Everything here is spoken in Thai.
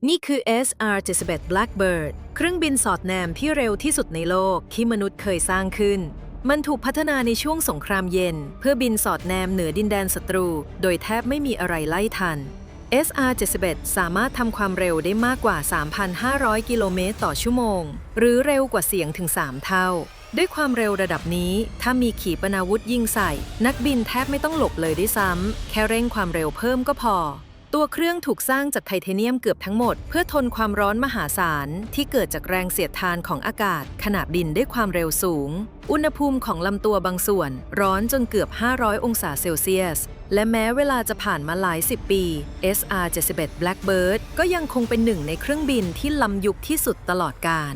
นี่คือ SR-71 Blackbird เครื่องบินสอดแนมที่เร็วที่สุดในโลกที่มนุษย์เคยสร้างขึ้น มันถูกพัฒนาในช่วงสงครามเย็นเพื่อบินสอดแนมเหนือดินแดนศัตรู โดยแทบไม่มีอะไรไล่ทัน SR-71 สามารถทำความเร็วได้มากกว่า 3,500 กิโลเมตรต่อชั่วโมง หรือเร็วกว่าเสียงถึง 3 เท่า ด้วยความเร็วระดับนี้ ถ้ามีขีปนาวุธยิงใส่ นักบินแทบไม่ต้องหลบเลยด้วยซ้ำ แค่เร่งความเร็วเพิ่มก็พอ ตัวเครื่องถูกสร้างจากไทเทเนียมเกือบทั้งหมดเพื่อทนความร้อนมหาศาลที่เกิดจากแรงเสียดทานของอากาศขณะบินด้วยความเร็วสูง อุณหภูมิของลำตัวบางส่วนร้อนจนเกือบ 500 องศาเซลเซียส และแม้เวลาจะผ่านมาหลายสิบปี SR-71 Blackbird ก็ยังคงเป็นหนึ่งในเครื่องบินที่ล้ำยุคที่สุดตลอดกาล